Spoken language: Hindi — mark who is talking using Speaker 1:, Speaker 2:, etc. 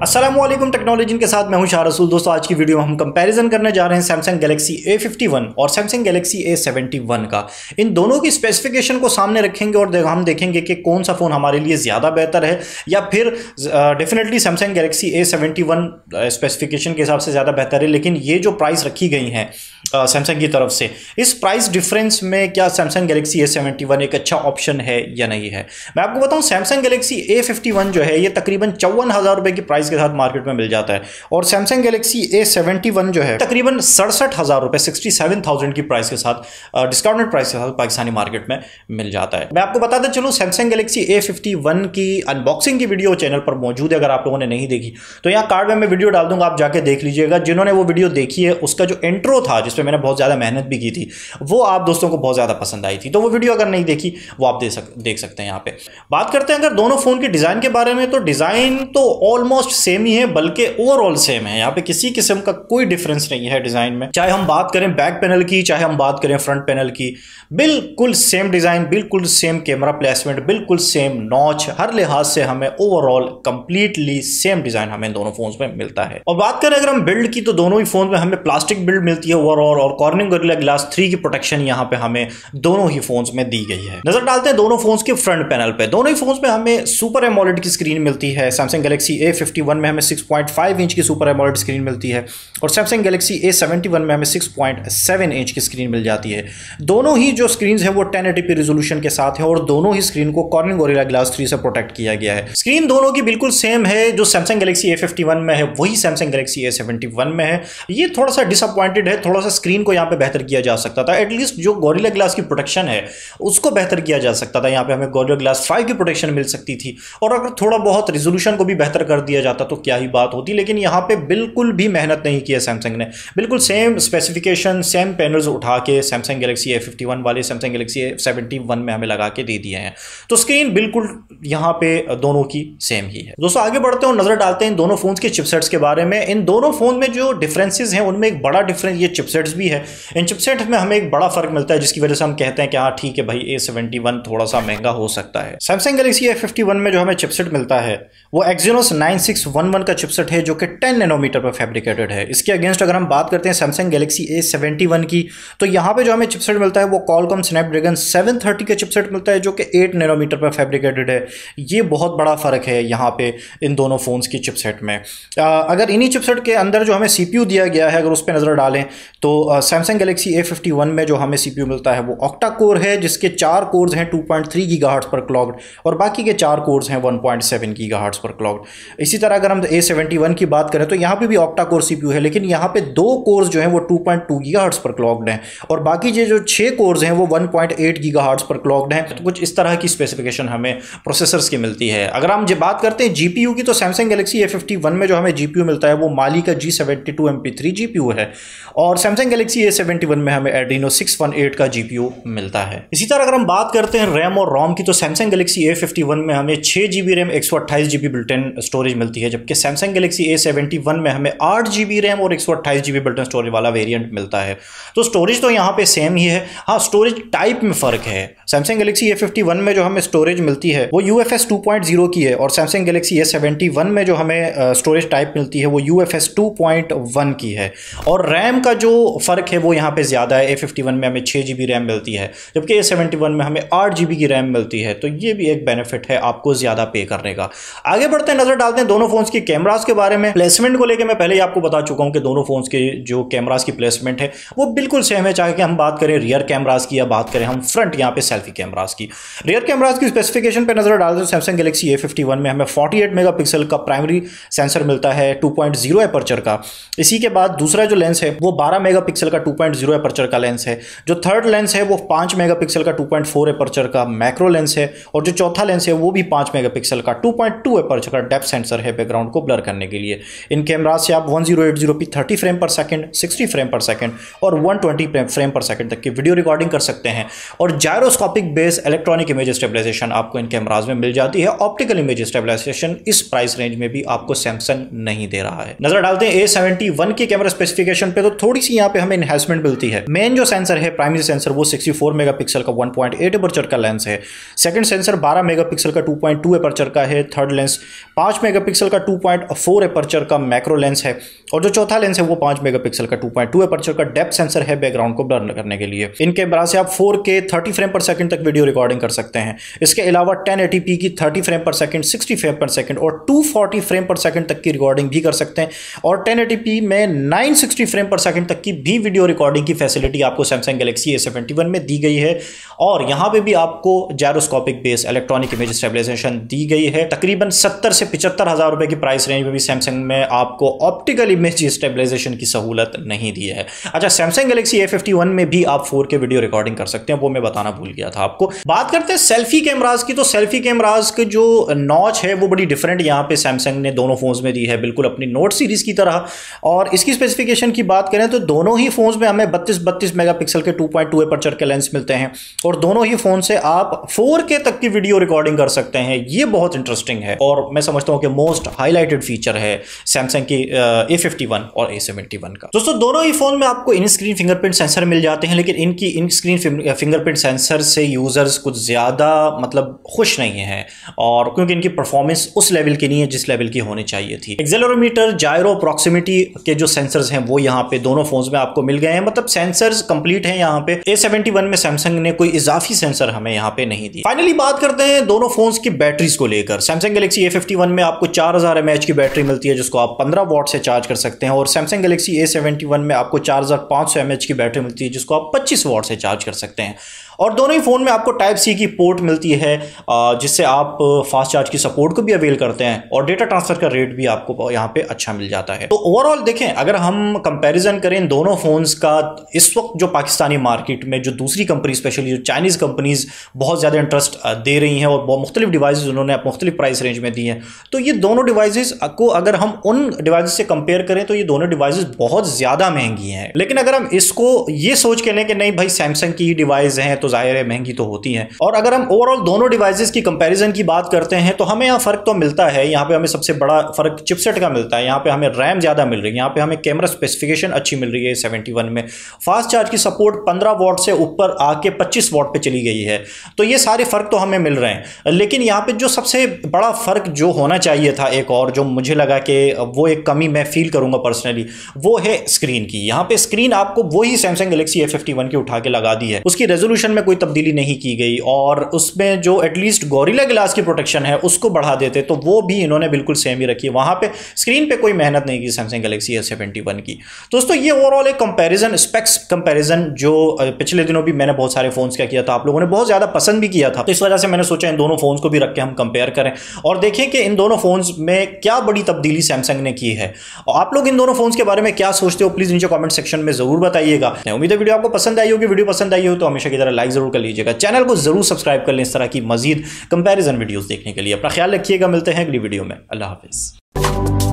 Speaker 1: अस्सलामुअलैकुम टेक्नोलॉजी के साथ मैं हूं शाह रसूल। दोस्तों आज की वीडियो में हम कंपैरिजन करने जा रहे हैं सैमसंग गैलेक्सी A51 और सैमसंग गैलेक्सी A71 का। इन दोनों की स्पेसिफिकेशन को सामने रखेंगे और हम देखेंगे कि कौन सा फ़ोन हमारे लिए ज़्यादा बेहतर है या फिर definitely Samsung Galaxy A71 specification के हिसाब से ज़्यादा बेहतर है। लेकिन ये जो प्राइस रखी गई हैं सैमसंग की तरफ से, इस प्राइस डिफरेंस में क्या सैमसंग गैलेक्सी A71 एक अच्छा ऑप्शन है या नहीं है। मैं आपको बताऊं सैमसंग गैलेक्सी A51 जो है ये तकरीबन 54,000 रुपए की प्राइस के साथ मार्केट में मिल जाता है और सैमसंग गैलेक्सी A71 जो है तकरीबन 67,000 रुपए 67,000 की प्राइस के साथ डिस्काउंटेड प्राइस के साथ पाकिस्तानी मार्केट में मिल जाता है। मैं आपको बताते चलूं सैमसंग गैलेक्सी A51 की अनबॉक्सिंग की वीडियो चैनल पर मौजूद है। अगर आप लोगों ने नहीं देखी तो यहाँ कार्ड में मैं वीडियो डाल दूंगा, आप जाके देख लीजिएगा। जिन्होंने वो वीडियो देखी है उसका जो इंट्रो था जिसमें मैंने बहुत ज़्यादा मेहनत भी की थी वो आप दोस्तों को बहुत ज़्यादा पसंद आई थी, तो वो वीडियो अगर नहीं देखी वो आप देख सकते हैं। यहाँ पे बात करते हैं अगर दोनों फ़ोन के डिज़ाइन के बारे में, तो डिज़ाइन तो ऑलमोस्ट सेम ही है, बल्कि ओवरऑल सेम है। यहाँ पे किसी किस्म का कोई डिफरेंस नहीं है डिज़ाइन में। चाहे हम बात करें बैक पैनल की, चाहे हम बात करें फ्रंट पैनल की, बिल्कुल सेम डिज़ाइन, बिल्कुल सेम कैमरा प्लेसमेंट, बिल्कुल सेम नॉच, हर लिहाज से हमें ओवरऑल कंप्लीटली सेम डिज़ाइन हमें दोनों फोन्स में मिलता है। और बात करें अगर हम बिल्ड की तो दोनों ही फोन में हमें प्लास्टिक बिल्ड मिलती है ओवरऑल और कॉर्निंग गोरिल्ला ग्लास 3 की प्रोटेक्शन यहाँ पे हमें दोनों ही फोन्स में दी गई है। नजर डालते हैं दोनों फोन्स के फ्रंट पैनल पे। दोनों ही फोन्स में हमें सुपर एमोलेड की स्क्रीन मिलती है। सैमसंग गैलेक्सी A51 में हमें 6.5 इंच की सुपर एमोलेड स्क्रीन मिलती है और सैमसंग गैलेक्सी A71 में हमें 6.7 इंच की स्क्रीन मिल जाती है। दोनों ही जो स्क्रीन है वो 1080p रेजोल्यूशन के साथ है और दोनों ही स्क्रीन को कॉर्निंग गोरिल्ला ग्लास 3 से प्रोटेक्ट किया गया है। स्क्रीन दोनों की बिल्कुल सेम है, जो सैमसंग गैलेक्सी A51 में है वही सैमसंग गैलेक्सी A71 में है। ये थोड़ा सा डिसअपॉइंटेड है, थोड़ा सा स्क्रीन को यहाँ पे बेहतर किया जा सकता था। एटलीस्ट जो गोरिल्ला ग्लास की प्रोटेक्शन है उसको बेहतर किया जा सकता था। यहाँ पे हमें गोरिल्ला ग्लास 5 की प्रोटेक्शन मिल सकती थी और अगर थोड़ा बहुत रेजोल्यूशन को भी बेहतर कर दिया जाता तो क्या ही बात होती। लेकिन यहाँ पे बिल्कुल भी मेहनत नहीं की है सैमसंग ने। बिल्कुल सेम स्पेसिफिकेशन, सेम पैनल्स उठा के सैमसंग गैलेक्सी A51 वाले सैमसंग गैलेक्सी A71 में हमें लगा के दे दिए हैं, तो स्क्रीन बिल्कुल यहाँ पे दोनों की सेम ही है। दोस्तों आगे बढ़ते हैं, नजर डालते हैं इन दोनों फोन्स के चिपसेट्स के बारे में। इन दोनों फोन में जो डिफरेंसेस हैं उनमें एक बड़ा डिफरेंस ये चिपसेट्स भी है। इन चिपसेट्स में हमें एक बड़ा फर्क मिलता है जिसकी वजह से हम कहते हैं कि हाँ ठीक है भाई A71 थोड़ा सा महंगा हो सकता है। सैमसंग गैलेक्सी A51 में जो हमें चिपसेट मिलता है वो Exynos 9611 का चिपसेट है जो कि 10 नैनोमीटर पर फैब्रिकेटेड है। इसके अगेंस्ट अगर हम बात करते हैं सैमसंग गैलेक्सी A71 की, तो यहाँ पे जो हमें चिपसेट मिलता है वो Qualcomm Snapdragon 730 का चिपसेट मिलता है जो कि 8 नैनोमीटर पर फैब्रिकेटेड है। ये बहुत बड़ा फर्क है यहाँ पे इन दोनों फोन्स की चिपसेट में। अगर इन्हीं चिपसेट के अंदर जो हमें CPU दिया गया है, अगर उस पर नजर डालें तो सैमसंग गैलेक्सी A51 में जो हमें CPU मिलता है वो ऑक्टा कोर है जिसके 4 कोर्स हैं 2.3 गीगाहर्ट्ज़ पर क्लॉक्ड और बाकी के 4 कोर्स हैं 1.7 गीगाहर्ट्ज़ पर क्लॉक्ड। इसी तरह अगर हम A71 की बात करें तो यहाँ पे भी ऑक्टा कोर CPU है, लेकिन यहाँ पे 2 कोर्स जो हैं वो 2.2 गीगाहर्ट्ज़ पर क्लॉक्ड हैं और बाकी जो 6 कोर्स हैं वो 1.8 गीगाहर्ट्ज़ पर क्लॉक्ड हैं। तो कुछ इस तरह की स्पेसिफिकेशन हमें प्रोसेसर्स की मिलती है। अगर हम बात करते हैं GPU की, तो सैमसंग गैलेक्सी A51 में जो हमें GPU मिलता है वो माली का G72 MP3 GPU है और सैमसंग गैलेक्सी A71 में हमें Adreno 618 का GPU मिलता है। इसी तरह अगर हम बात करते हैं रैम और रोम की, तो सैमसंग गैलेक्सी A51 में हमें 6GB RAM 128GB built-in storage मिलती है, जबकि सैमसंग गैलेक्सी A71 में हमें 8GB रैम और 128GB बिल्ट-इन स्टोरेज वाला वेरिएंट मिलता है। तो स्टोरेज तो यहाँ पे सेम ही है, हाँ स्टोरेज टाइप में फ़र्क है। सैमसंग गैलेक्सी A51 में जो हमें स्टोरेज मिलती है वो UFS 2.0 की है और सैमसंग गैलेक्सी A71 में जो हमें स्टोरेज टाइप मिलती है वो UFS 2.1 की है। और रैम का जो फ़र्क है वो यहाँ पे ज़्यादा है। A51 में हमें 6GB रैम मिलती है जबकि A71 में हमें 8GB की रैम मिलती है, तो ये भी एक बेनिफिट है आपको ज़्यादा पे करने का। आगे बढ़ते हैं, नज़र डालते हैं दोनों फोन्स के कैमरास के बारे में। प्लेसमेंट को लेकर मैं पहले ही आपको बता चुका हूँ कि दोनों फोन्स के जो कैमरास की प्लेसमेंट है वो बिल्कुल सेम है, चाहे कि हम बात करें रियर कैमरास की या बात करें हम फ्रंट यहाँ पे सेल्फी कैमरास की। रियर कैमरास की स्पेसिफिकेशन पर नजर डालते हैं सैमसंग गैलेक्सी A51 में हमें 48 मेगापिक्सल का प्राइमरी सेंसर मिलता है 2.0 एपर्चर का। इसी के बाद दूसरा जो लेंस है वो 12 मेगापिक्सल का 2.0 एपर्चर का लेंस है। जो थर्ड लेंस है वो 5 मेगापिक्सल का 2.4 एपर्चर का मैक्रो लेंस है और जो चौथा लेंस है वो भी 5 मेगापिक्सल का 2.2 एपर्चर का डेप्थ सेंसर है बैकग्राउंड को ब्लर करने के लिए। इन कैमरा से आप 1080p 30 फ्रेम पर सेकंड, 60 फ्रेम पर सेकंड और 120 फ्रेम पर सेकंड तक की वीडियो रिकॉर्डिंग कर सकते हैं और gyroscopic base electronic image stabilisation आपको इन कैमराज में मिल जाती है। ऑप्टिकल इमेज स्टेबलाइजेशन इस प्राइस रेंज में भी आपको सैमसंग नहीं दे रहा है। नजर डालते हैं A71 की कैमरा स्पेसिफिकेशन पे, तो थोड़ी सी यहाँ पे हमें एनहांसमेंट मिलती है। मेन जो सेंसर है प्राइमरी सेंसर वो 64 मेगापिक्सल का 1.8 एपर्चर का लेंस है। सेकंड सेंसर 12 मेगापिक्सल का 2.2 एपर्चर का है। थर्ड लेंस 5 मेगापिक्सल का 2.4 एपर्चर का मैक्रो लेंस है और जो चौथा लेंस है वो 5 मेगापिक्सल का 2.2 एपर्चर का डेप्थ सेंसर है बैकग्राउंड को ब्लर करने के लिए। इन कैमरा से आप 4K 30 फ्रेम पर सेकंड तक वीडियो रिकॉर्डिंग कर सकते हैं। इसके अलावा 1080p की 30 फ्रेम पर सेकंड, 60 फ्रेम पर सेकंड और 240 फ्रेम पर सेकंड तक की रिकॉर्डिंग भी कर सकते हैं और 1080p में 960 फ्रेम पर सेकंड तक की भी वीडियो रिकॉर्डिंग की फैसिलिटी आपको सैमसंग गैलेक्सी A71 में दी गई है। और यहां पे भी आपको gyroscopic base electronic image stabilisation दी गई है। तकरीबन 70 से 75 हजार रुपए की प्राइस रेंज में भी सैमसंग में आपको ऑप्टिकल इमेज स्टेबलाइजेशन की सहूलत नहीं दी है। अच्छा, सैमसंग गैलेक्सी A51 में भी आप 4K वीडियो रिकॉर्डिंग कर सकते हैं, वो मैं बताना भूल गया था आपको। बात करते हैं सेल्फी कैमराज की, तो सेल्फी कैमराज की जो नॉच है वो बड़ी डिफरेंट यहाँ पे सैमसंग ने दोनों फोन्स में दी है, बिल्कुल अपनी नोट सीरीज की तरह। और इसकी स्पेसिफिकेशन की बात करें तो दोनों ही फोन्स में हमें 32 मेगापिक्सल के 2.2 एपर्चर के लेंस मिलते हैं और दोनों ही फोन से आप 4K तक की वीडियो रिकॉर्डिंग कर सकते हैं। ये बहुत इंटरेस्टिंग है और मैं समझता हूं कि मोस्ट हाईलाइटेड फीचर है सैमसंग की A51 और A71 का। दोस्तों, दोनों ही फोन में आपको इन स्क्रीन फिंगरप्रिंट सेंसर मिल जाते हैं, लेकिन इनकी इन स्क्रीन फिंगरप्रिंट सेंसर से यूजर्स कुछ ज्यादा मतलब खुश नहीं है, और क्योंकि इनकी परफॉर्मेंस उस लेवल की नहीं है जिस लेवल की होनी चाहिए थी। एक्सेलेरोमीटर, जायरो, प्रॉक्सिमिटी के जो सेंसर्स हैं वो यहाँ पे दोनों फोन्स में आपको मिल गए हैं, मतलब सेंसर्स कंप्लीट हैं यहाँ पे। A71 में सैमसंग ने कोई इजाफी सेंसर हमें यहाँ पे नहीं दी। फाइनली बात करते हैं दोनों फोन्स की बैटरीज को लेकर। सैमसंग गैलेक्सी A51 में आपको 4000 mAh की बैटरी मिलती है जिसको आप 15 वॉट से चार्ज कर सकते हैं और सैमसंग गैलेक्सी A71 में आपको 4500 mAh की बैटरी मिलती है जिसको आप 25 वॉट से चार्ज कर सकते हैं। और दोनों ही फोन में आपको टाइप सी की पोर्ट मिलती है जिससे आप फास्ट चार्ज की सपोर्ट को भी अवेल करते हैं और डेटा ट्रांसफर का रेट भी आपको यहाँ पे अच्छा मिल जाता है। तो ओवरऑल देखें, अगर हम कंपैरिजन करें इन दोनों फोन्स का, इस वक्त जो पाकिस्तानी मार्केट में जो दूसरी कंपनी स्पेशली जो चाइनीज कंपनीज बहुत ज़्यादा इंटरेस्ट दे रही हैं और मुख्तलिफ डिवाइसेज उन्होंने मुख्तलिफ प्राइस रेंज में दी हैं, तो ये दोनों डिवाइसेज को अगर हम उन डिवाइसेज से कंपेयर करें तो ये दोनों डिवाइसेज बहुत ज़्यादा महंगी हैं। लेकिन अगर हम इसको ये सोच के लें कि नहीं भाई सैमसंग की डिवाइस हैं तो जाहिर है महंगी तो होती हैं, और अगर हम ओवरऑल दोनों डिवाइसेस की कंपैरिजन की बात करते हैं तो हमें यहाँ फर्क तो मिलता है। यहाँ पे हमें सबसे बड़ा फर्क चिपसेट का मिलता है। यहाँ पे हमें रैम ज्यादा मिल रही है, यहाँ पे हमें कैमरा स्पेसिफिकेशन अच्छी मिल रही है 71 में। फास्ट चार्ज की सपोर्ट 15 वॉट से ऊपर आके 25 वॉट पे चली गई है। तो ये सारे फर्क तो हमें मिल रहे हैं, लेकिन यहाँ पे जो सबसे बड़ा फर्क जो होना चाहिए था एक और जो मुझे लगा कि वो एक कमी मैं फील करूंगा पर्सनली, वो है स्क्रीन की। यहाँ पे स्क्रीन आपको वही सैमसंग गैलेक्सी A51 की उठा के लगा दी है, उसकी रेजोल्यूशन में कोई तब्दीली नहीं की गई और उसमें जो एटलीस्ट गोरिल्ला ग्लास की प्रोटेक्शन है उसको बढ़ा देते तो वो भी इन्होंने बिल्कुल सेम ही रखी है। वहां पे स्क्रीन पे कोई मेहनत नहीं की सैमसंग गैलेक्सी A71 की। दोस्तों, ये ओवरऑल एक कंपैरिजन, स्पेक्स कंपैरिजन जो पिछले दिनों भी मैंने बहुत सारे फोन्स का किया था, आप लोगों ने बहुत ज्यादा पसंद भी किया था, तो इस वजह से मैंने सोचा इन दोनों फोन्स को भी रख के हम कंपेयर करें और देखें कि इन दोनों फोन्स में क्या बड़ी तब्दीली सैमसंग ने की है। और आप लोग इन दोनों फोन्स के बारे में क्या सोचते हो प्लीज नीचे कमेंट सेक्शन में जरूर बताइएगा। उम्मीद है वीडियो आपको पसंद आई होगी। वीडियो पसंद आई हो तो हमेशा की तरह लाइक जरूर कर लीजिएगा, चैनल को जरूर सब्सक्राइब कर लें इस तरह की मजीद कंपैरिजन वीडियोस देखने के लिए। अपना ख्याल रखिएगा, मिलते हैं अगली वीडियो में। अल्लाह हाफिज।